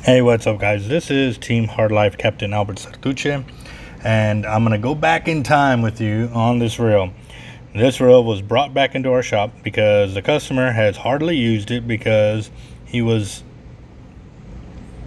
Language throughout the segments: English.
Hey, what's up, guys? This is Team Hard Life Captain Albert Sartucci, and I'm gonna go back in time with you on this reel. This reel was brought back into our shop because the customer has hardly used it because he was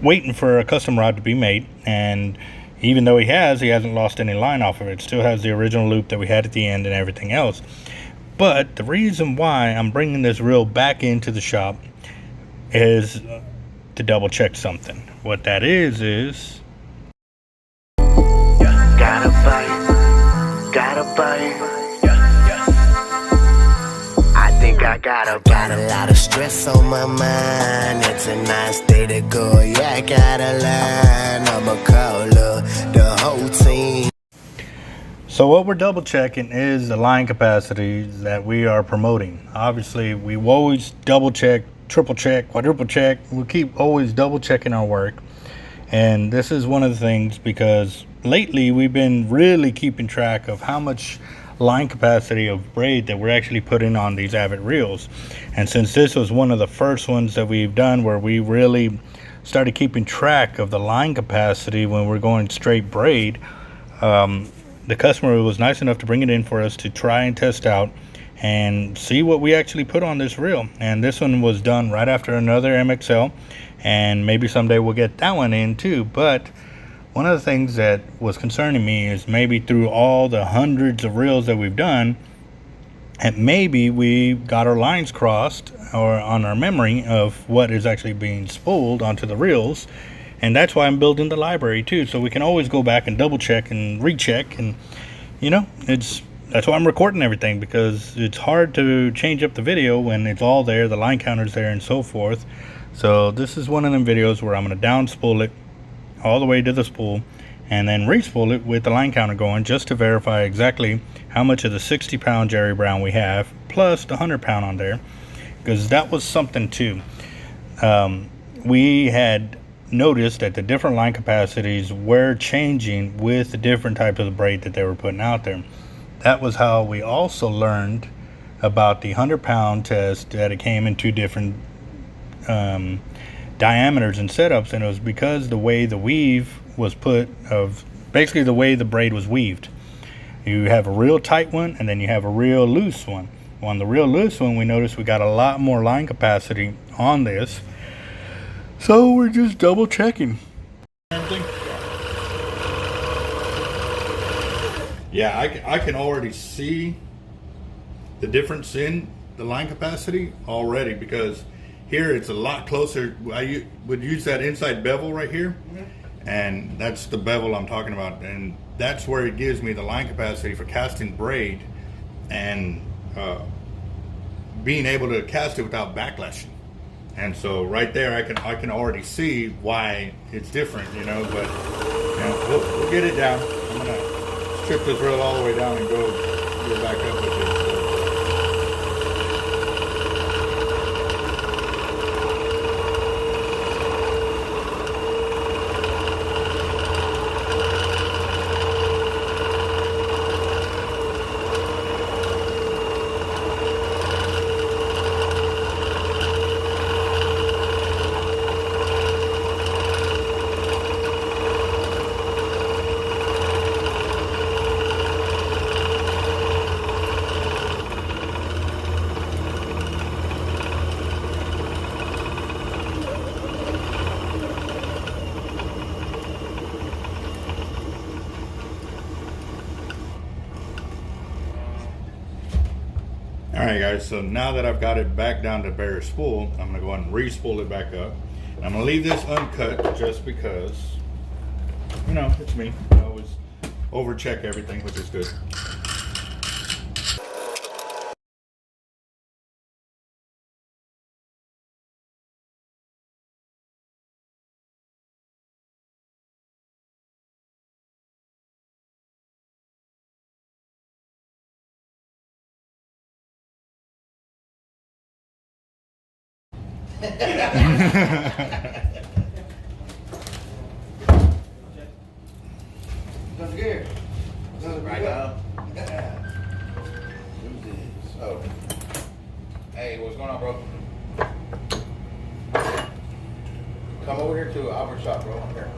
waiting for a custom rod to be made, and even though he hasn't lost any line off of it. It still has the original loop that we had at the end and everything else. But the reason why I'm bringing this reel back into the shop is to double check something. What that is Gotta bite. I think I got a lot of stress on my mind. It's a nice day to go. Yeah, I gotta learn. I'ma call up the whole team. So what we're double checking is the line capacities that we are promoting. Obviously, we always double check, triple check, quadruple check. We keep always double checking our work. And this is one of the things because lately we've been really keeping track of how much line capacity of braid that we're actually putting on these Avid reels. And since this was one of the first ones that we've done where we really started keeping track of the line capacity when we're going straight braid, the customer was nice enough to bring it in for us to try and test out and see what we actually put on this reel. And this one was done right after another MXL, and maybe someday we'll get that one in too. But one of the things that was concerning me is maybe through all the hundreds of reels that we've done, and maybe we got our lines crossed or on our memory of what is actually being spooled onto the reels. And that's why I'm building the library too, so we can always go back and double check and recheck. And that's why I'm recording everything, because it's hard to change up the video when it's all there, the line counter's there and so forth. So this is one of them videos where I'm going to down spool it all the way to the spool and then re-spool it with the line counter going, just to verify exactly how much of the 60-pound Jerry Brown we have plus the 100-pound on there, because that was something too. We had noticed that the different line capacities were changing with the different type of the braid that they were putting out there. That was how we also learned about the 100-pound test, that it came in two different diameters and setups, and it was because the way the weave was put, of basically the way the braid was weaved. You have a real tight one and then you have a real loose one. On the real loose one, we noticed we got a lot more line capacity on this, so we're just double checking everything. Yeah, I can already see the difference in the line capacity already, because here it's a lot closer. I would use that inside bevel right here, and that's the bevel I'm talking about, and that's where it gives me the line capacity for casting braid and being able to cast it without backlashing. And so right there I can already see why it's different, but we'll get it down. I'm gonna strip this reel all the way down and go back up with it. Alright guys, so now that I've got it back down to bare spool, I'm going to go ahead and re-spool it back up. And I'm going to leave this uncut just because, it's me. I always over-check everything, which is good. What's good? Right now. So, hey, what's going on, bro? Come over here to Albert Shop, bro. Here.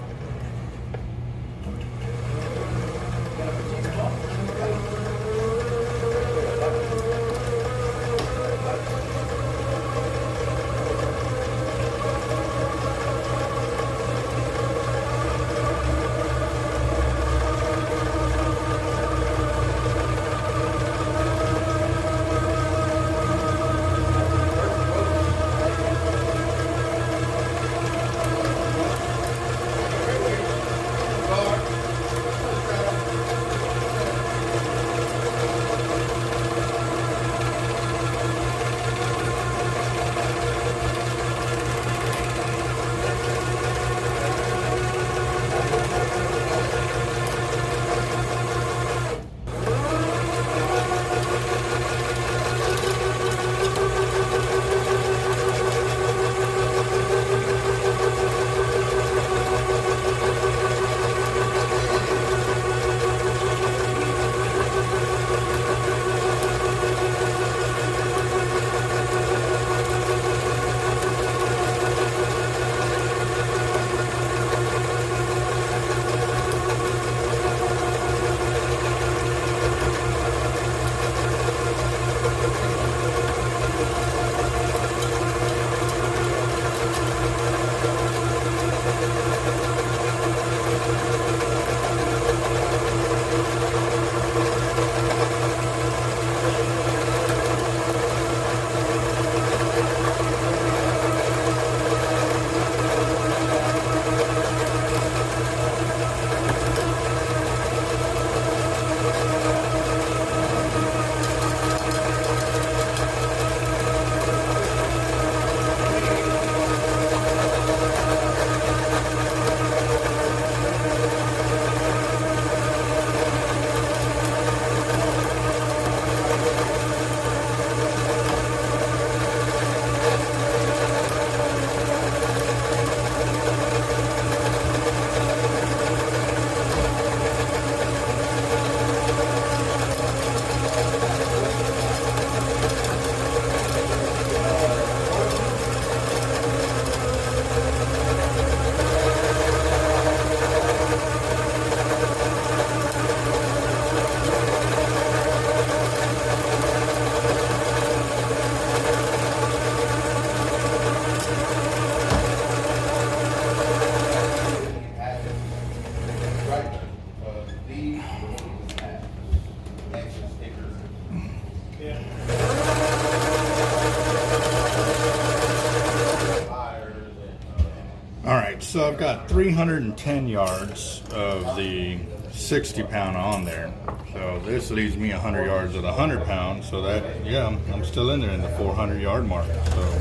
All right, so I've got 310 yards of the 60 pound on there. So this leaves me 100 yards of the 100 pound. So that, yeah, I'm still in there in the 400 yard mark. So.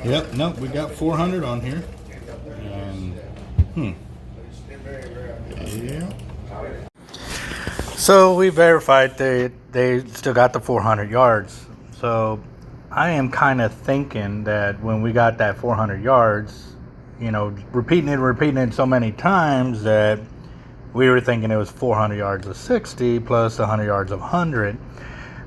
Yep, nope, we got 400 on here. And, yeah. So we verified they still got the 400 yards. So I am kind of thinking that when we got that 400 yards, you know, repeating it so many times that we were thinking it was 400 yards of 60 plus 100 yards of 100.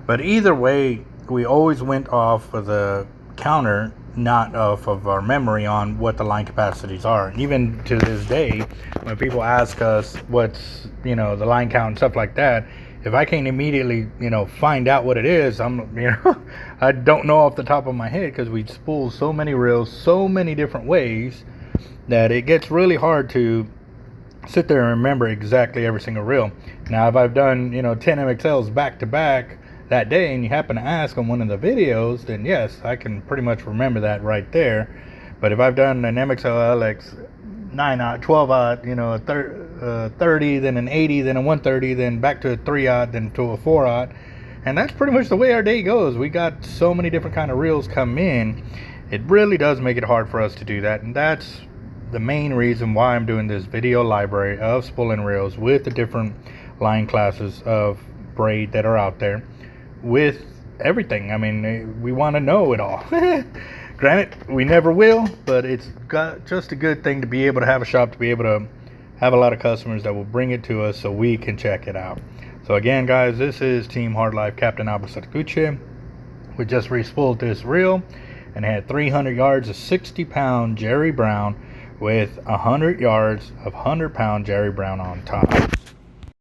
But either way, we always went off of the counter, not off of our memory on what the line capacities are. Even to this day, when people ask us what's, you know, the line count and stuff like that, if I can't immediately, you know, find out what it is, I don't know off the top of my head, because we spool so many reels so many different ways that it gets really hard to sit there and remember exactly every single reel. Now, if I've done, you know, 10 MXLs back to back that day and you happen to ask on one of the videos, then yes, I can pretty much remember that right there. But if I've done an MXL LX 9-aught, 12-aught, you know, a 30, then an 80, then a 130, then back to a 3-aught, then to a 4-aught. And that's pretty much the way our day goes. We got so many different kind of reels come in. It really does make it hard for us to do that. And that's the main reason why I'm doing this video library of spooling reels with the different line classes of braid that are out there with everything. I mean, we want to know it all. Granted, we never will, but it's got just a good thing to be able to have a shop, to be able to have a lot of customers that will bring it to us so we can check it out. So again, guys, this is Team Hard Life Captain Albert Sataguchi. We just re-spooled this reel and had 300 yards of 60-pound Jerry Brown with 100 yards of 100-pound Jerry Brown on top.